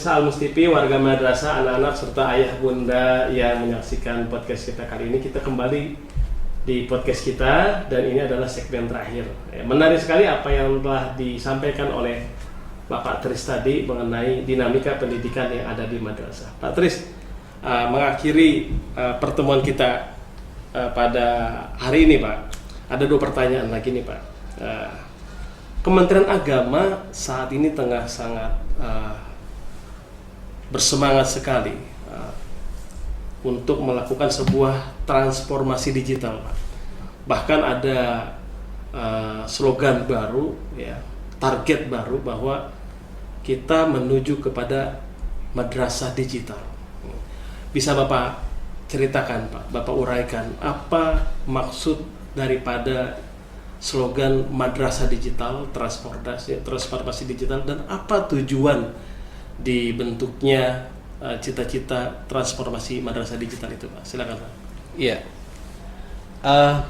pemirsa Al-Mus TV, warga madrasah, anak-anak serta ayah bunda yang menyaksikan podcast kita kali ini. Kita kembali di podcast kita dan ini adalah segmen terakhir. Menarik sekali apa yang telah disampaikan oleh Bapak Tris tadi mengenai dinamika pendidikan yang ada di madrasah. Pak Tris, mengakhiri pertemuan kita pada hari ini, Pak, ada 2 pertanyaan lagi nih, Pak. Kementerian Agama saat ini tengah sangat bersemangat sekali untuk melakukan sebuah transformasi digital, Pak. Bahkan ada slogan baru, ya, target baru bahwa kita menuju kepada madrasah digital. Bisa Bapak ceritakan, Pak, Bapak uraikan apa maksud daripada slogan madrasah digital, transformasi digital, dan apa tujuan dibentuknya cita-cita transformasi madrasah digital itu, Pak? Silakan, Pak. Iya,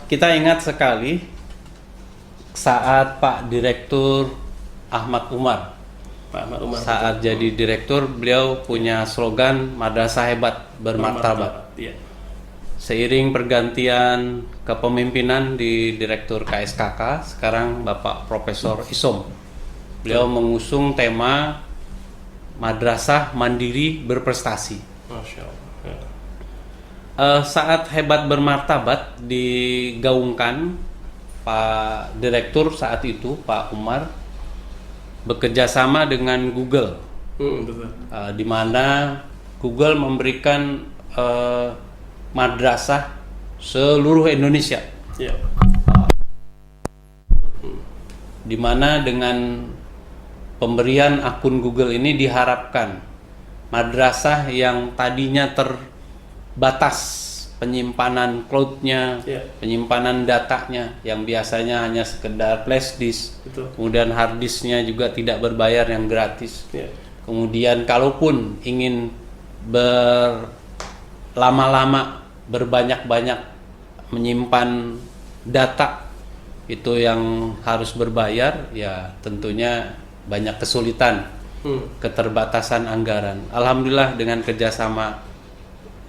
kita ingat sekali saat Pak Direktur Ahmad Umar, saat jadi direktur, beliau punya slogan madrasah hebat bermartabat. Iya. Seiring pergantian kepemimpinan di Direktur KSKK, sekarang Bapak Profesor Isom, beliau mengusung tema madrasah mandiri berprestasi. Masya Allah. Ya. Saat hebat bermartabat digaungkan, Pak Direktur saat itu, Pak Umar, bekerja sama dengan Google, Betul. di mana Google memberikan madrasah seluruh Indonesia, Ya. di mana dengan pemberian akun Google ini diharapkan madrasah yang tadinya terbatas penyimpanan cloud-nya, Ya. penyimpanan datanya yang biasanya hanya sekedar flash disk, Betul. kemudian hard disknya juga tidak berbayar, yang gratis. Ya. Kemudian kalaupun ingin berlama-lama, berbanyak-banyak menyimpan data, itu yang harus berbayar, ya tentunya banyak kesulitan, keterbatasan anggaran. Alhamdulillah dengan kerjasama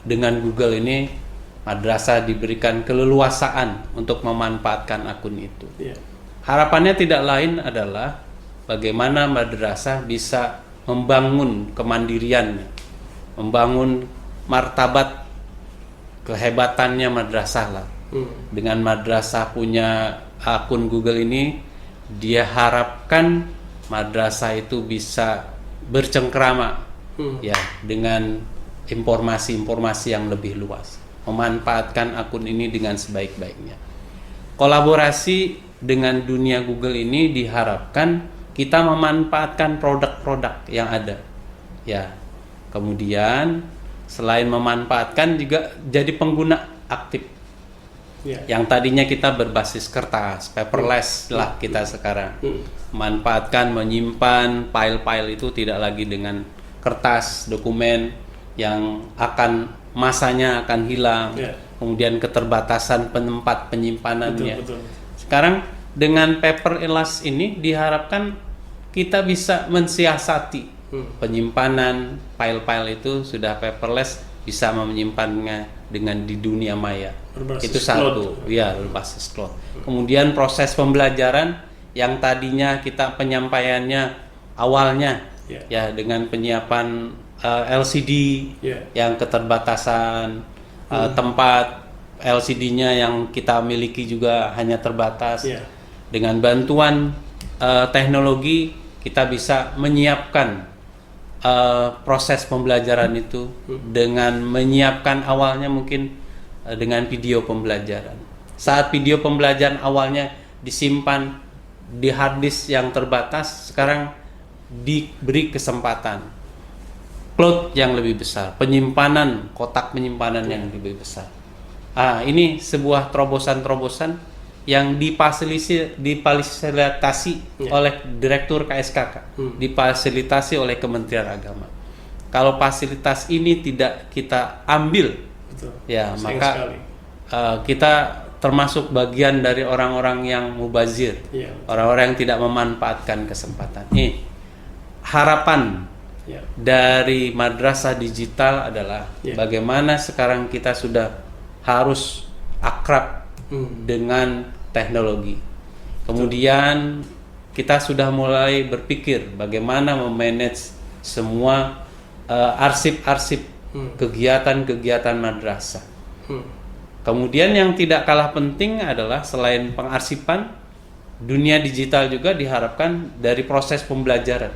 dengan Google ini, madrasah diberikan keleluasaan untuk memanfaatkan akun itu. Ya. Harapannya tidak lain adalah bagaimana madrasah bisa membangun kemandiriannya, membangun martabat kehebatannya madrasah lah. Dengan madrasah punya akun Google ini, dia harapkan madrasah itu bisa bercengkrama, ya, dengan informasi-informasi yang lebih luas, memanfaatkan akun ini dengan sebaik-baiknya. Kolaborasi dengan dunia Google ini diharapkan kita memanfaatkan produk-produk yang ada, ya. Kemudian selain memanfaatkan juga jadi pengguna aktif. Ya. Yang tadinya kita berbasis kertas, paperless lah kita sekarang. Memanfaatkan, menyimpan file-file itu tidak lagi dengan kertas, dokumen yang masanya akan hilang. Ya. Kemudian keterbatasan tempat penyimpanannya. Betul. Sekarang dengan paperless ini diharapkan kita bisa mensiasati penyimpanan file-file itu sudah paperless, bisa menyimpannya dengan di dunia maya. Berbasis Itu satu, cloud. ya, berbasis cloud. Kemudian proses pembelajaran yang tadinya kita penyampaiannya awalnya, ya, dengan penyiapan LCD, yang keterbatasan tempat LCD-nya yang kita miliki juga hanya terbatas. Dengan bantuan teknologi kita bisa menyiapkan proses pembelajaran itu dengan menyiapkan awalnya mungkin dengan video pembelajaran. Saat video pembelajaran awalnya disimpan di hard disk yang terbatas, sekarang diberi kesempatan cloud yang lebih besar, penyimpanan, kotak penyimpanan yang lebih besar. Ini sebuah terobosan-terobosan yang difasilitasi oleh Direktur KSKK, difasilitasi oleh Kementerian Agama. Kalau fasilitas ini tidak kita ambil, ya, maka kita termasuk bagian dari orang-orang yang mubazir, orang-orang yang tidak memanfaatkan kesempatan. Harapan dari madrasah digital adalah bagaimana sekarang kita sudah harus akrab dengan teknologi. Kemudian kita sudah mulai berpikir bagaimana memanage semua arsip-arsip kegiatan-kegiatan madrasah. Kemudian yang tidak kalah penting adalah selain pengarsipan, dunia digital juga diharapkan dari proses pembelajaran.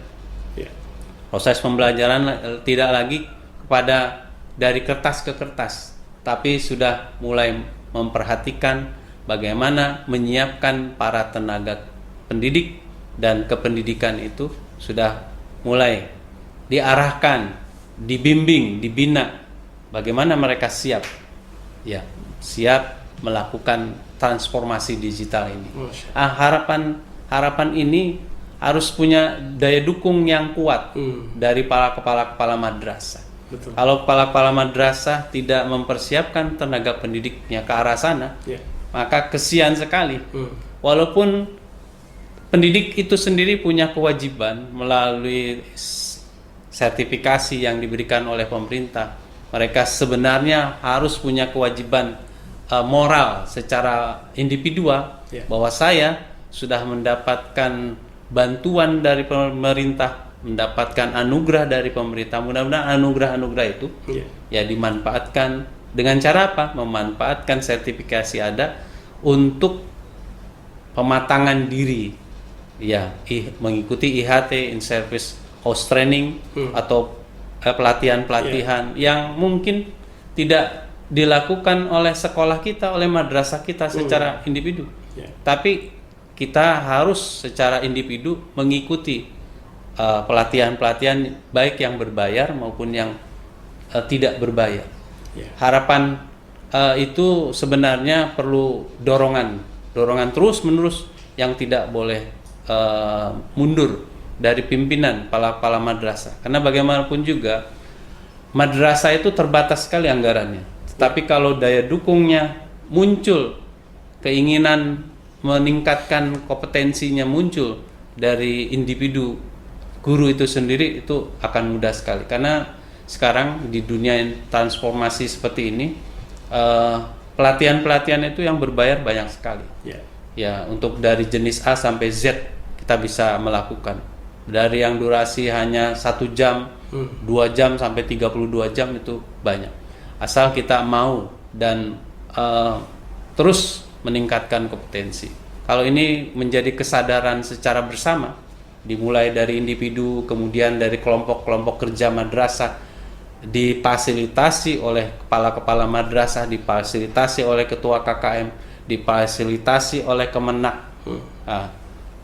Proses pembelajaran tidak lagi kepada dari kertas ke kertas, tapi sudah mulai memperhatikan bagaimana menyiapkan para tenaga pendidik, dan kependidikan itu sudah mulai diarahkan, dibimbing, dibina bagaimana mereka siap melakukan transformasi digital ini. Harapan ini harus punya daya dukung yang kuat dari para kepala-kepala madrasah. Betul. Kalau kepala-kepala madrasah tidak mempersiapkan tenaga pendidiknya ke arah sana, maka kesian sekali. Walaupun pendidik itu sendiri punya kewajiban melalui sertifikasi yang diberikan oleh pemerintah, mereka sebenarnya harus punya kewajiban moral secara individual bahwa saya sudah mendapatkan bantuan dari pemerintah, mendapatkan anugerah dari pemerintah. Mudah-mudahan anugerah-anugerah itu dimanfaatkan dengan cara apa? Memanfaatkan sertifikasi ada untuk pematangan diri, mengikuti IHT, in service house training, atau pelatihan-pelatihan yang mungkin tidak dilakukan oleh sekolah kita, oleh madrasah kita secara individu, tapi kita harus secara individu mengikuti pelatihan-pelatihan baik yang berbayar maupun yang tidak berbayar. Harapan itu sebenarnya perlu dorongan terus-menerus yang tidak boleh mundur dari pimpinan kepala madrasah, karena bagaimanapun juga madrasah itu terbatas sekali anggarannya. Tapi kalau daya dukungnya muncul, keinginan meningkatkan kompetensinya muncul dari individu guru itu sendiri, itu akan mudah sekali. Karena sekarang di dunia transformasi seperti ini, pelatihan-pelatihan itu yang berbayar banyak sekali. Untuk dari jenis A sampai Z kita bisa melakukan. Dari yang durasi hanya 1 jam, 2 jam sampai 32 jam itu banyak. Asal kita mau dan terus meningkatkan kompetensi. Kalau ini menjadi kesadaran secara bersama, dimulai dari individu, kemudian dari kelompok-kelompok kerja madrasah, difasilitasi oleh kepala-kepala madrasah, difasilitasi oleh ketua KKM, difasilitasi oleh Kemenak.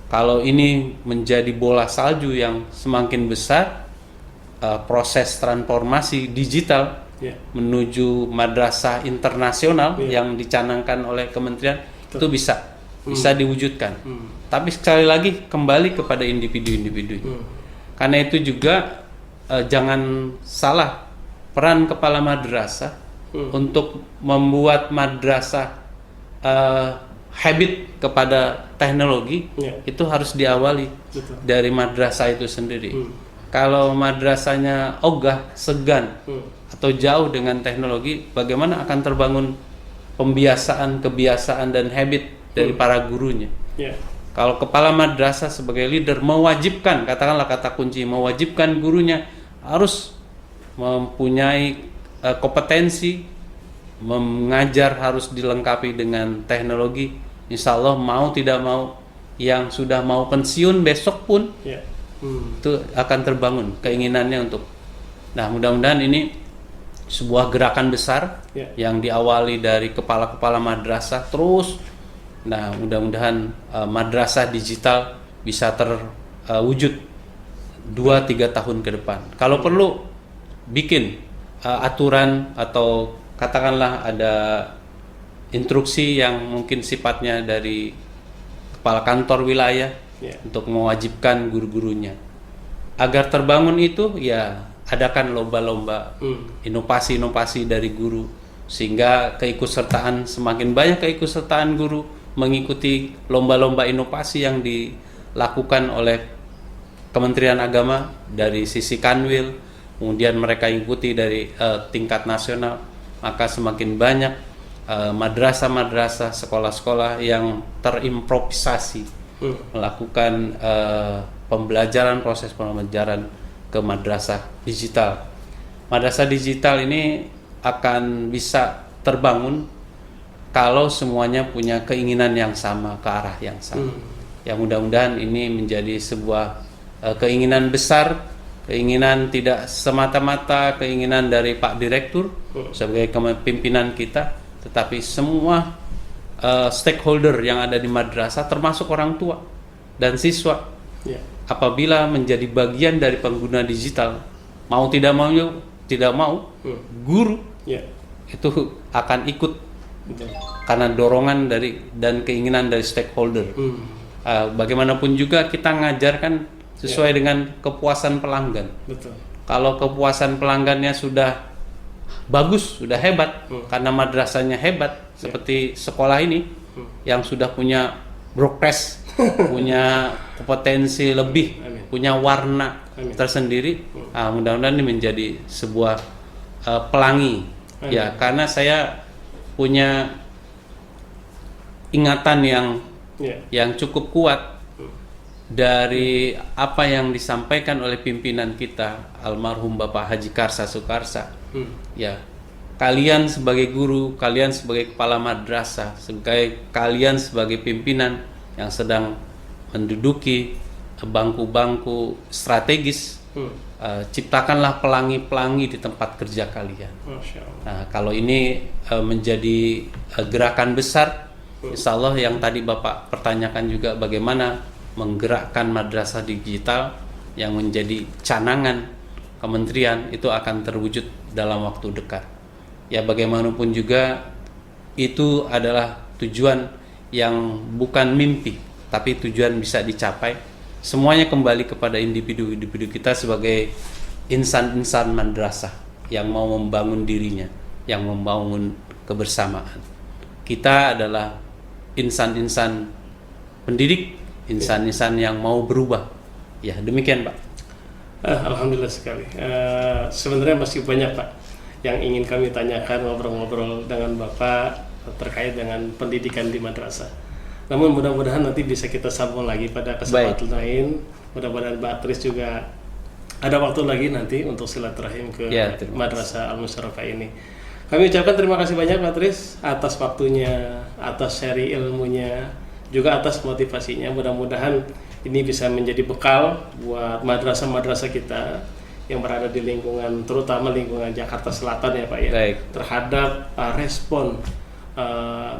Kalau ini menjadi bola salju yang semakin besar, proses transformasi digital menuju madrasah internasional yang dicanangkan oleh kementerian itu bisa diwujudkan. Tapi sekali lagi kembali kepada individu-individu. Karena itu juga jangan salah peran kepala madrasah untuk membuat madrasah habit kepada teknologi, itu harus diawali dari madrasah itu sendiri. Kalau madrasahnya ogah, segan, atau jauh dengan teknologi, bagaimana akan terbangun kebiasaan dan habit dari para gurunya? Kalau kepala madrasah sebagai leader mewajibkan, katakanlah kata kunci, mewajibkan gurunya harus mempunyai kompetensi mengajar, harus dilengkapi dengan teknologi. Insya Allah mau tidak mau, yang sudah mau pensiun besok pun itu akan terbangun keinginannya untuk. Nah, mudah-mudahan ini sebuah gerakan besar yang diawali dari kepala-kepala madrasah terus. Nah, mudah-mudahan madrasah digital bisa terwujud 2-3 tahun ke depan. Kalau perlu bikin aturan atau katakanlah ada instruksi yang mungkin sifatnya dari kepala kantor wilayah untuk mewajibkan guru-gurunya. Agar terbangun itu, adakan lomba-lomba inovasi-inovasi dari guru, sehingga keikutsertaan, semakin banyak keikutsertaan guru mengikuti lomba-lomba inovasi yang dilakukan oleh Kementerian Agama, dari sisi Kanwil, kemudian mereka ikuti dari tingkat nasional, maka semakin banyak madrasah-madrasah, sekolah-sekolah yang terimprovisasi melakukan pembelajaran, proses pembelajaran ke madrasah digital. Madrasah digital ini akan bisa terbangun kalau semuanya punya keinginan yang sama, ke arah yang sama. Ya, mudah-mudahan ini menjadi sebuah keinginan besar, keinginan tidak semata-mata keinginan dari Pak Direktur sebagai pimpinan kita, tetapi semua stakeholder yang ada di madrasah, termasuk orang tua dan siswa, apabila menjadi bagian dari pengguna digital, mau tidak mau, guru itu akan ikut karena dorongan dari dan keinginan dari stakeholder. Bagaimanapun juga kita ngajarkan sesuai dengan kepuasan pelanggan. Betul. Kalau kepuasan pelanggannya sudah bagus, sudah hebat, karena madrasahnya hebat, seperti sekolah ini yang sudah punya progres, punya kompetensi lebih, punya warna tersendiri. Mudah-mudahan ini menjadi sebuah pelangi. Ya, karena saya punya ingatan yang cukup kuat dari apa yang disampaikan oleh pimpinan kita, almarhum Bapak Haji Karsa Sukarsa. Ya, kalian sebagai guru, kalian sebagai kepala madrasah, kalian sebagai pimpinan yang sedang menduduki bangku-bangku strategis, ciptakanlah pelangi-pelangi di tempat kerja kalian. Nah, kalau ini menjadi gerakan besar, insya Allah yang tadi Bapak pertanyakan juga bagaimana menggerakkan madrasah digital yang menjadi canangan kementerian, itu akan terwujud dalam waktu dekat. Ya, bagaimanapun juga itu adalah tujuan yang bukan mimpi, tapi tujuan bisa dicapai. Semuanya kembali kepada individu-individu kita sebagai insan-insan madrasah yang mau membangun dirinya, yang membangun kebersamaan. Kita adalah insan-insan pendidik, insan-insan yang mau berubah. Ya, demikian Pak. Alhamdulillah sekali. Sebenarnya masih banyak Pak yang ingin kami tanyakan, ngobrol-ngobrol dengan Bapak terkait dengan pendidikan di madrasah. Namun mudah-mudahan nanti bisa kita sambung lagi pada kesempatan lain. Mudah-mudahan Mbak Tris juga ada waktu lagi nanti untuk silaturahim ke Madrasah Al-Musyarrafah ini. Kami ucapkan terima kasih banyak Mbak Tris atas waktunya, atas sharing ilmunya, juga atas motivasinya. Mudah-mudahan ini bisa menjadi bekal buat madrasah-madrasah kita yang berada di lingkungan, terutama lingkungan Jakarta Selatan ya Pak ya. Baik. Terhadap respon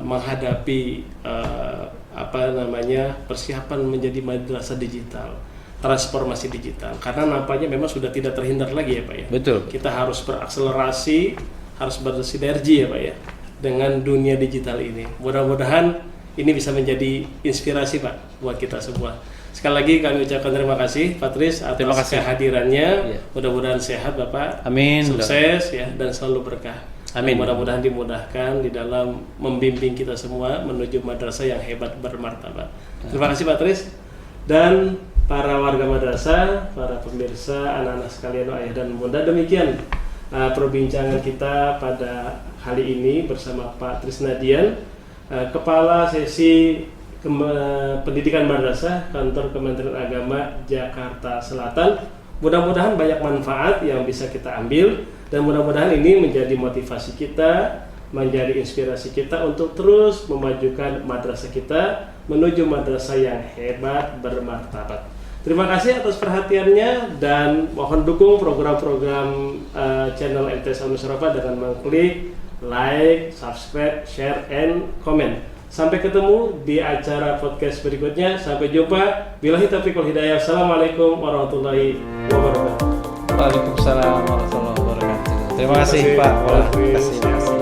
menghadapi persiapan menjadi madrasah digital, transformasi digital. Karena nampaknya memang sudah tidak terhindar lagi ya Pak ya. Betul. Kita harus berakselerasi, harus bersinergi ya Pak ya dengan dunia digital ini. Mudah-mudahan ini bisa menjadi inspirasi Pak buat kita semua. Sekali lagi kami ucapkan terima kasih Pak Tris atas kehadirannya. Mudah-mudahan sehat Bapak. Amin. Sukses ya dan selalu berkah. Amin. Mudah-mudahan dimudahkan di dalam membimbing kita semua menuju madrasah yang hebat bermartabat. Terima kasih Pak Tris dan para warga madrasah, para pemirsa, anak-anak sekalian, ayah dan bunda. Demikian perbincangan kita pada kali ini bersama Pak Tris Nadian, Kepala Sesi Pendidikan Madrasah Kantor Kementerian Agama Jakarta Selatan. Mudah-mudahan banyak manfaat yang bisa kita ambil dan mudah-mudahan ini menjadi motivasi kita, menjadi inspirasi kita untuk terus memajukan madrasah kita menuju madrasah yang hebat bermartabat. Terima kasih atas perhatiannya dan mohon dukung program-program channel MTS Al-Musyarrafah dengan mengklik like, subscribe, share, and comment. Sampai ketemu di acara podcast berikutnya. Sampai jumpa. Billahi taufiq wal hidayah. Assalamualaikum warahmatullahi wabarakatuh. Waalaikumsalam warahmatullahi wabarakatuh. Terima kasih Pak. Terima kasih.